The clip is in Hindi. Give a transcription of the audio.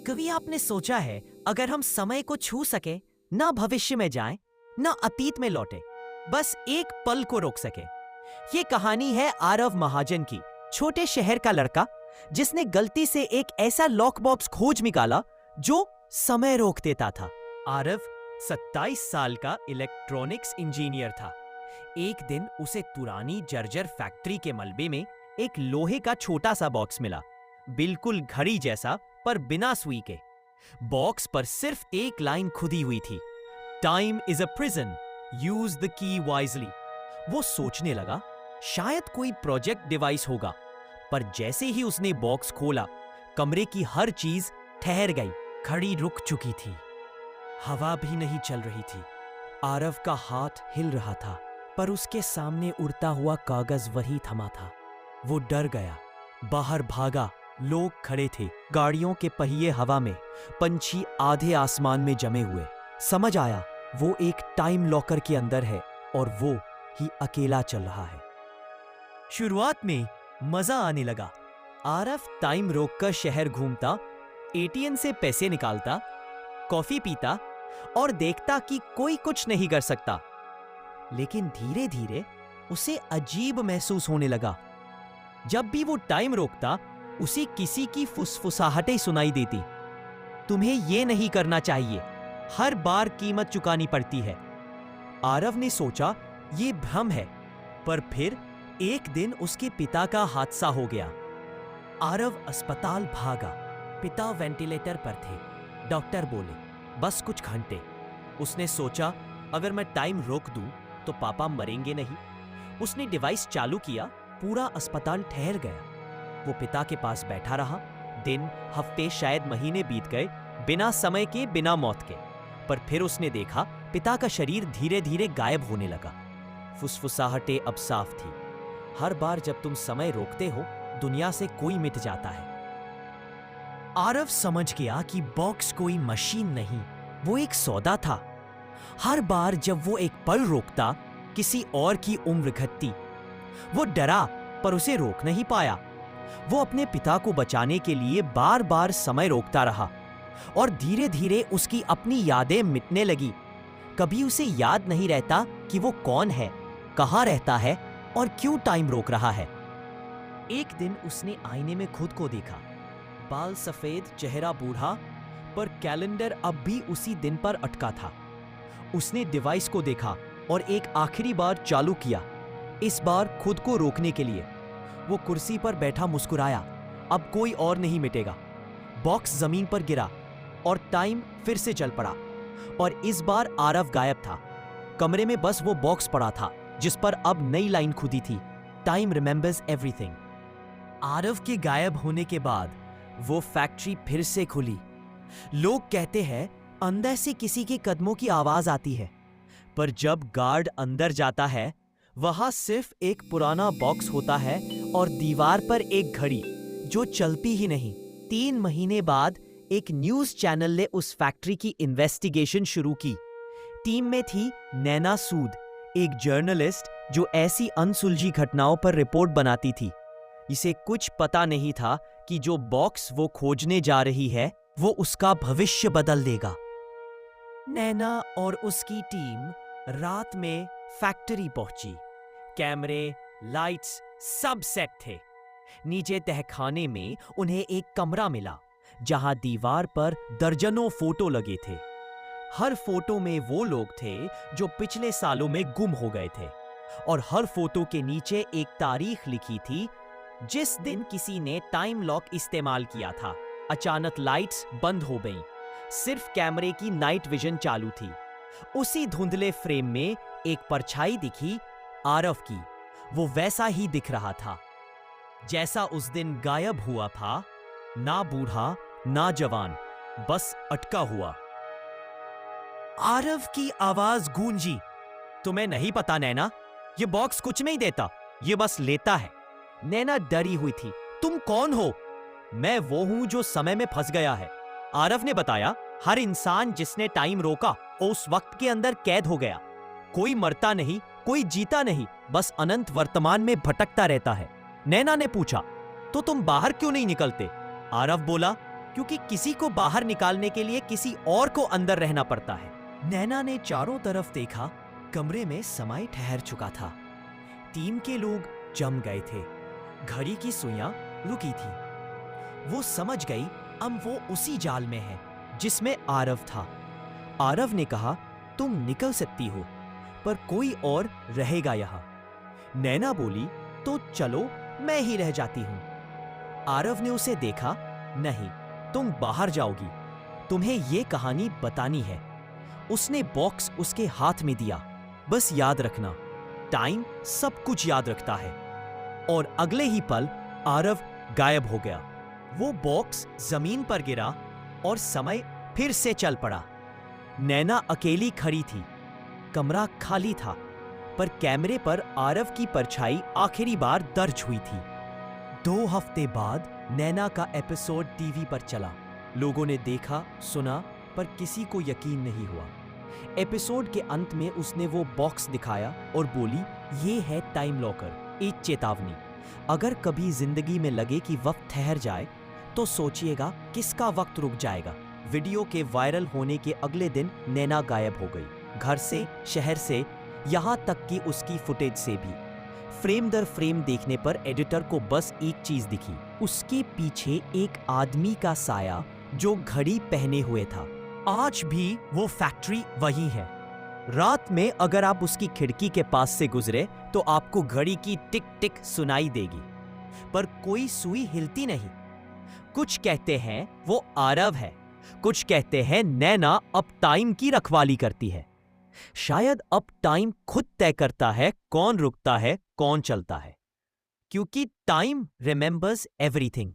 कभी आपने सोचा है अगर हम समय को छू सके, ना भविष्य में जाएं, ना अतीत में लौटे, बस एक पल को रोक सके। ये कहानी है आरव महाजन की, छोटे शहर का लड़का जिसने गलती से एक ऐसा लॉक बॉक्स खोज निकाला जो समय रोक देता था। आरव 27 साल का इलेक्ट्रॉनिक्स इंजीनियर था। एक दिन उसे पुरानी जर्जर फैक्ट्री के मलबे में एक लोहे का छोटा सा बॉक्स मिला, बिल्कुल घड़ी जैसा पर बिना सुई के। बॉक्स पर सिर्फ एक लाइन खुदी हुई थी, time is a prison, use the key wisely. वो सोचने लगा शायद कोई प्रोजेक्ट डिवाइस होगा, पर जैसे ही उसने बॉक्स खोला, कमरे की हर चीज ठहर गई। घड़ी रुक चुकी थी, हवा भी नहीं चल रही थी। आरव का हाथ हिल रहा था, पर उसके सामने उड़ता हुआ कागज वही थमा था। वो डर गया, बाहर भागा। लोग खड़े थे, गाड़ियों के पहिए हवा में, पंछी आधे आसमान में जमे हुए। समझ आया वो एक टाइम लॉकर के अंदर है और वो ही अकेला चल रहा है। शुरुआत में मजा आने लगा। आरव टाइम रोककर शहर घूमता, एटीएम से पैसे निकालता, कॉफी पीता और देखता कि कोई कुछ नहीं कर सकता। लेकिन धीरे धीरे उसे अजीब महसूस होने लगा। जब भी वो टाइम रोकता, उसे किसी की फुसफुसाहटें सुनाई देती। तुम्हें ये नहीं करना चाहिए, हर बार कीमत चुकानी पड़ती है। आरव ने सोचा ये भ्रम है, पर फिर एक दिन उसके पिता का हादसा हो गया। आरव अस्पताल भागा। पिता वेंटिलेटर पर थे। डॉक्टर बोले बस कुछ घंटे। उसने सोचा अगर मैं टाइम रोक दूं तो पापा मरेंगे नहीं। उसने डिवाइस चालू किया, पूरा अस्पताल ठहर गया। वो पिता के पास बैठा रहा। दिन, हफ्ते, शायद महीने बीत गए, बिना समय के, बिना मौत के। पर फिर उसने देखा पिता का शरीर धीरे धीरे गायब होने लगा। फुसफुसाहटें अब साफ थी। हर बार जब तुम समय रोकते हो, दुनिया से कोई मिट जाता है। आरव समझ गया कि बॉक्स कोई मशीन नहीं, वो एक सौदा था। हर बार जब वो एक पल रोकता, किसी और की उम्र घटती। वो डरा, पर उसे रोक नहीं पाया। वो अपने पिता को बचाने के लिए बार बार समय रोकता रहा और धीरे धीरे उसकी अपनी यादें मिटने लगी। कभी उसे याद नहीं रहता कि वो कौन है, कहाँ रहता है और क्यों टाइम रोक रहा है। एक दिन उसने आईने में खुद को देखा। बाल सफेद, चेहरा बूढ़ा, पर कैलेंडर अब भी उसी दिन पर अटका था। उसने डिवाइस को देखा और एक आखिरी बार चालू किया, इस बार खुद को रोकने के लिए। वो कुर्सी पर बैठा मुस्कुराया, अब कोई और नहीं मिटेगा। बॉक्स जमीन पर गिरा और टाइम फिर से चल पड़ा। और इस बार आरव गायब था। कमरे में बस वो बॉक्स पड़ा था जिस पर अब नई लाइन खुदी थी, टाइम रिमेंबर्स एवरीथिंग। आरव के गायब होने के बाद वो फैक्ट्री फिर से खुली। लोग कहते हैं अंदर से किसी के कदमों की आवाज आती है, पर जब गार्ड अंदर जाता है, वहां सिर्फ एक पुराना बॉक्स होता है और दीवार पर एक घड़ी जो चलती ही नहीं। 3 महीने बाद एक न्यूज चैनल ने उस फैक्ट्री की इन्वेस्टिगेशन शुरू की। टीम में थी नैना सूद, एक जर्नलिस्ट जो ऐसी अनसुलझी घटनाओं पर रिपोर्ट बनाती थी। इसे कुछ पता नहीं था कि जो बॉक्स वो खोजने जा रही है, वो उसका भविष्य बदल देगा। नैना और उसकी टीम रात में फैक्ट्री पहुंची। कैमरे, लाइट्स सब सेट थे। नीचे तहखाने में उन्हें एक कमरा मिला जहां दीवार पर दर्जनों फोटो लगे थे। हर फोटो में वो लोग थे जो पिछले सालों में गुम हो गए थे, और हर फोटो के नीचे एक तारीख लिखी थी, जिस दिन किसी ने टाइम लॉक इस्तेमाल किया था। अचानक लाइट्स बंद हो गईं, सिर्फ कैमरे की नाइट विजन चालू थी। उसी धुंधले फ्रेम में एक परछाई दिखी, आरव की। वो वैसा ही दिख रहा था जैसा उस दिन गायब हुआ था, ना बूढ़ा ना जवान, बस अटका हुआ। आरव की आवाज गूंजी, तुम्हें नहीं पता नैना, ये बॉक्स कुछ नहीं देता, ये बस लेता है। नैना डरी हुई थी। तुम कौन हो? मैं वो हूं जो समय में फंस गया है। आरव ने बताया, हर इंसान जिसने टाइम रोका उस वक्त के अंदर कैद हो गया। कोई मरता नहीं, कोई जीता नहीं, बस अनंत वर्तमान में भटकता रहता है। नैना ने पूछा, तो तुम बाहर क्यों नहीं निकलते? आरव बोला, क्योंकि किसी को बाहर निकालने के लिए किसी और को अंदर रहना पड़ता है। नैना ने चारों तरफ देखा। कमरे में समय ठहर चुका था। टीम के लोग जम गए थे। घड़ी की सुइयां रुकी थी। वो समझ गई अब वो उसी जाल में है जिसमें आरव था। आरव ने कहा, तुम निकल सकती हो, पर कोई और रहेगा यहाँ। नैना बोली, तो चलो मैं ही रह जाती हूं। आरव ने उसे देखा, नहीं, तुम बाहर जाओगी, तुम्हें ये कहानी बतानी है। उसने बॉक्स उसके हाथ में दिया। बस याद रखना, टाइम सब कुछ याद रखता है। और अगले ही पल आरव गायब हो गया। वो बॉक्स जमीन पर गिरा और समय फिर से चल पड़ा। नैना अकेली खड़ी थी। कमरा खाली था, पर कैमरे पर आरव की परछाई आखिरी बार दर्ज हुई थी। 2 हफ्ते बाद नैना का एपिसोड टीवी पर चला। लोगों ने देखा, सुना, पर किसी को यकीन नहीं हुआ। एपिसोड के अंत में उसने वो बॉक्स दिखाया और बोली, ये है टाइम लॉकर, एक चेतावनी। अगर कभी जिंदगी में लगे कि वक्त ठहर जाए, तो सोचिएगा किसका वक्त रुक जाएगा। वीडियो के वायरल होने के अगले दिन नैना गायब हो गई। घर से, शहर से, यहाँ तक कि उसकी फुटेज से भी। फ्रेम दर फ्रेम देखने पर एडिटर को बस एक चीज दिखी, उसके पीछे एक आदमी का साया जो घड़ी पहने हुए था। आज भी वो फैक्ट्री वही है। रात में अगर आप उसकी खिड़की के पास से गुजरे तो आपको घड़ी की टिक टिक सुनाई देगी, पर कोई सुई हिलती नहीं। कुछ कहते हैं वो आरव है, कुछ कहते हैं नैना अब टाइम की रखवाली करती है। शायद अब टाइम खुद तय करता है कौन रुकता है, कौन चलता है, क्योंकि टाइम रिमेंबर्स एवरीथिंग।